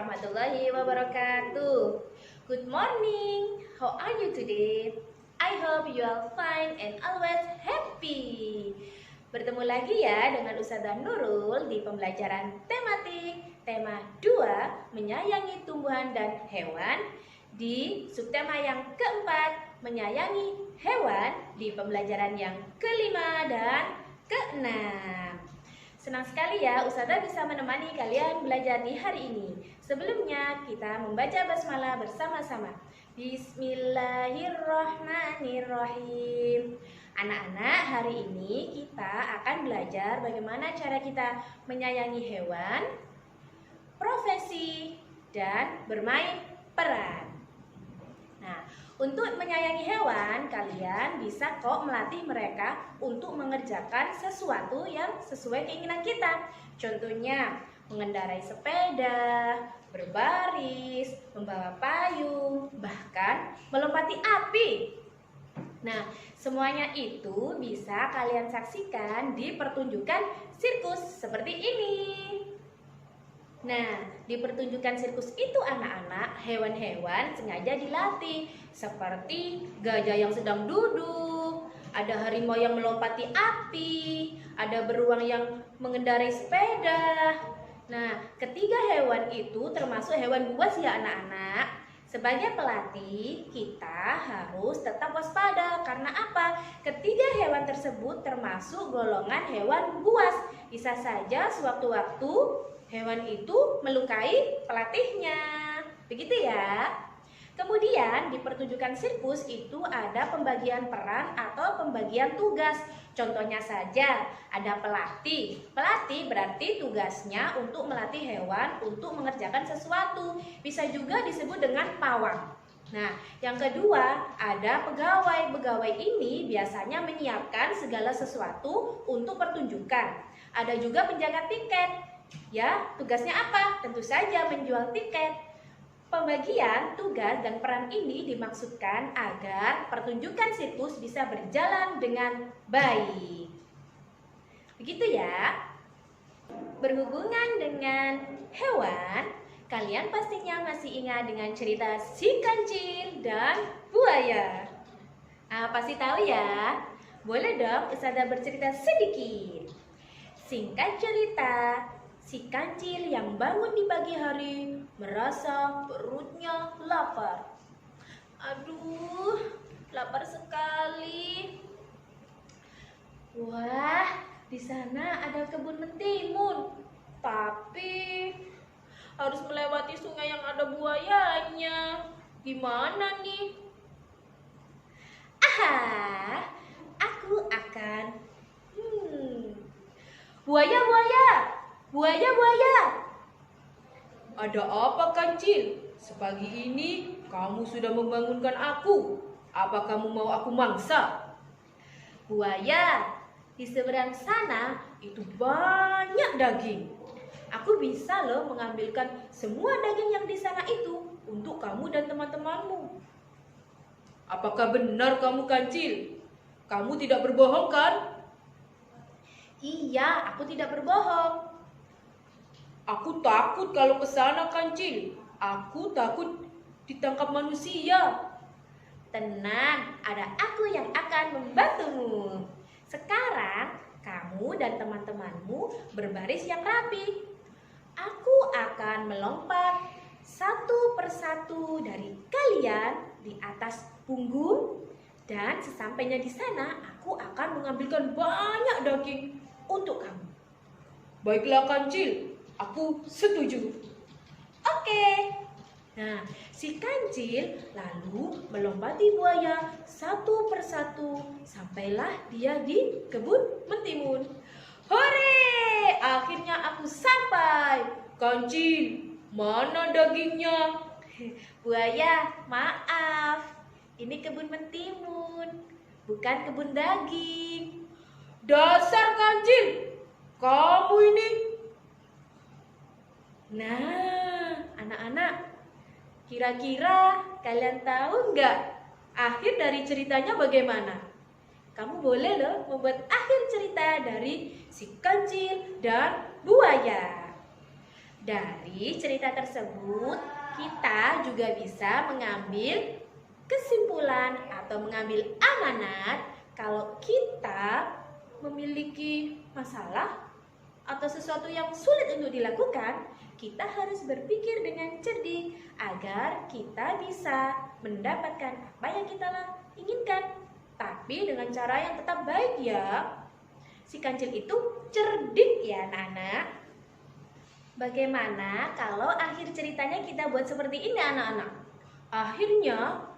warahmatullahi wabarakatuh. Good morning. How are you today? I hope you are fine and always happy. Bertemu lagi ya dengan Ustazah Nurul di pembelajaran tematik tema 2 menyayangi tumbuhan dan hewan di subtema yang keempat menyayangi hewan di pembelajaran yang kelima dan keenam. Senang sekali ya Ustazah bisa menemani kalian belajar di hari ini. Sebelumnya kita membaca basmalah bersama-sama. Bismillahirrahmanirrahim. Anak-anak, hari ini kita akan belajar bagaimana cara kita menyayangi hewan, profesi, dan bermain peran. Nah, untuk menyayangi hewan, kalian bisa kok melatih mereka untuk mengerjakan sesuatu yang sesuai keinginan kita. Contohnya, mengendarai sepeda, berbaris, membawa payung, bahkan melompati api. Nah, semuanya itu bisa kalian saksikan di pertunjukan sirkus seperti ini. Nah, di pertunjukan sirkus itu anak-anak, hewan-hewan sengaja dilatih seperti gajah yang sedang duduk, ada harimau yang melompati api, ada beruang yang mengendarai sepeda. Nah, ketiga hewan itu termasuk hewan buas ya anak-anak. Sebagai pelatih, kita harus tetap waspada. Karena apa? Ketiga hewan tersebut termasuk golongan hewan buas. Bisa saja sewaktu-waktu hewan itu melukai pelatihnya. Begitu ya. Kemudian di pertunjukan sirkus itu ada pembagian peran atau pembagian tugas. Contohnya saja ada pelatih. Pelatih berarti tugasnya untuk melatih hewan untuk mengerjakan sesuatu. Bisa juga disebut dengan pawang. Nah, yang kedua ada pegawai. Pegawai ini biasanya menyiapkan segala sesuatu untuk pertunjukan. Ada juga penjaga tiket. Ya, tugasnya apa? Tentu saja menjual tiket. Pembagian tugas dan peran ini dimaksudkan agar pertunjukan sirkus bisa berjalan dengan baik. Begitu ya. Berhubungan dengan hewan, kalian pastinya masih ingat dengan cerita si kancil dan buaya. Pasti tahu ya. Boleh dong Ustazah bercerita sedikit. Singkat cerita, si kancil yang bangun di pagi hari merasa perutnya lapar. Aduh, lapar sekali. Wah, di sana ada kebun mentimun. Tapi harus melewati sungai yang ada buayanya. Gimana nih? Aku akan buaya. Buaya. Ada apa kancil? Sepagi ini kamu sudah membangunkan aku. Apa kamu mau aku mangsa? Buaya, di seberang sana itu banyak daging. Aku bisa loh mengambilkan semua daging yang di sana itu untuk kamu dan teman-temanmu. Apakah benar kamu kancil? Kamu tidak berbohong kan? Iya, aku tidak berbohong. Aku takut kalau ke sana kancil. Aku takut ditangkap manusia. Tenang, ada aku yang akan membantumu. Sekarang, kamu dan teman-temanmu berbaris yang rapi. Aku akan melompat satu persatu dari kalian di atas punggung. Dan sesampainya di sana, aku akan mengambilkan banyak daging untuk kamu. Baiklah kancil, aku setuju. Oke. Nah, si kancil lalu melompati buaya satu persatu sampailah dia di kebun mentimun. Hore! Akhirnya aku sampai. Kancil, mana dagingnya? Buaya, maaf. Ini kebun mentimun, bukan kebun daging. Dasar kancil, kamu ini. Nah, anak-anak, kira-kira kalian tahu nggak akhir dari ceritanya bagaimana? Kamu boleh loh membuat akhir cerita dari si kancil dan buaya. Dari cerita tersebut, kita juga bisa mengambil kesimpulan atau mengambil amanat kalau kita memiliki masalah atau sesuatu yang sulit untuk dilakukan, kita harus berpikir dengan cerdik agar kita bisa mendapatkan apa yang kita inginkan, tapi dengan cara yang tetap baik ya. Si kancil itu cerdik ya anak-anak. Bagaimana kalau akhir ceritanya kita buat seperti ini anak-anak? Akhirnya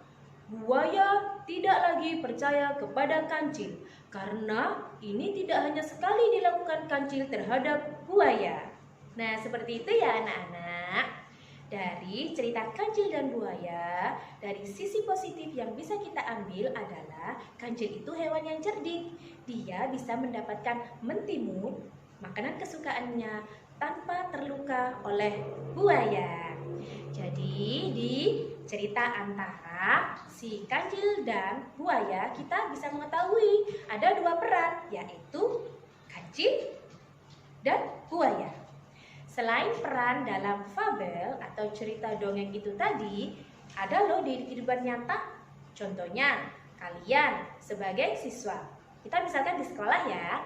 buaya tidak lagi percaya kepada kancil karena ini tidak hanya sekali dilakukan kancil terhadap buaya. Nah, seperti itu ya anak-anak. Dari cerita kancil dan buaya, dari sisi positif yang bisa kita ambil adalah kancil itu hewan yang cerdik. Dia bisa mendapatkan mentimun, makanan kesukaannya, tanpa terluka oleh buaya. Jadi di cerita antara si kancil dan buaya kita bisa mengetahui ada dua peran, yaitu kancil dan buaya. Selain peran dalam fabel atau cerita dongeng itu tadi, ada loh di kehidupan nyata. Contohnya kalian sebagai siswa, kita misalkan di sekolah ya,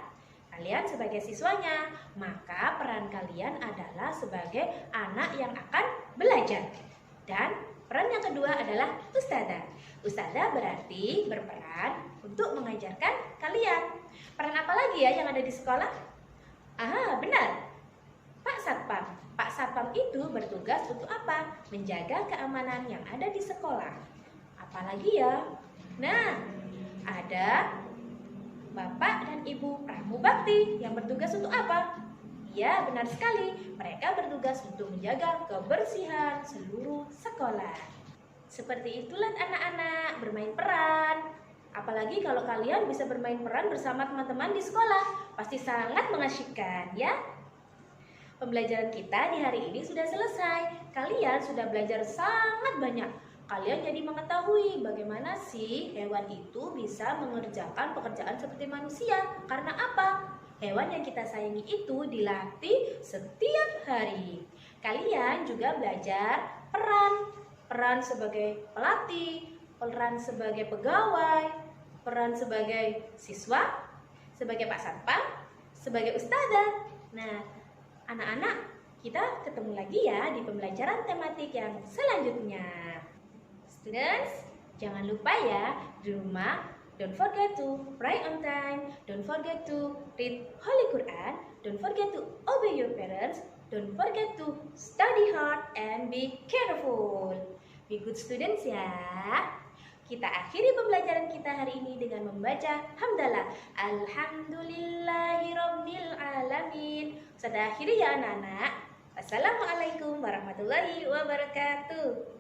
kalian sebagai siswanya, maka peran kalian adalah sebagai anak yang akan belajar. Dan peran yang kedua adalah ustadzah. Ustadzah berarti berperan untuk mengajarkan kalian. Peran apa lagi ya yang ada di sekolah? Ah, benar. Pak Satpam. Pak Satpam itu bertugas untuk apa? Menjaga keamanan yang ada di sekolah. Apalagi ya? Nah, ada Bapak dan Ibu Pramubakti yang bertugas untuk apa? Ya, benar sekali. Mereka bertugas untuk menjaga kebersihan seluruh sekolah. Seperti itulah anak-anak bermain peran. Apalagi kalau kalian bisa bermain peran bersama teman-teman di sekolah, pasti sangat mengasyikkan ya. Pembelajaran kita di hari ini sudah selesai. Kalian sudah belajar sangat banyak. Kalian jadi mengetahui bagaimana sih hewan itu bisa mengerjakan pekerjaan seperti manusia. Karena apa? Hewan yang kita sayangi itu dilatih setiap hari. Kalian juga belajar peran sebagai pelatih, peran sebagai pegawai, peran sebagai siswa, sebagai Pak Satpam, sebagai ustadzah. Nah, anak-anak, kita ketemu lagi ya di pembelajaran tematik yang selanjutnya. Students, jangan lupa ya di rumah, don't forget to pray on time, don't forget to read Holy Quran, don't forget to obey your parents, don't forget to study hard and be careful. Be good students ya. Kita akhiri pembelajaran kita hari ini dengan membaca hamdalah. Alhamdulillahirabbil alamin. Sudah akhiri ya anak-anak. Wassalamualaikum warahmatullahi wabarakatuh.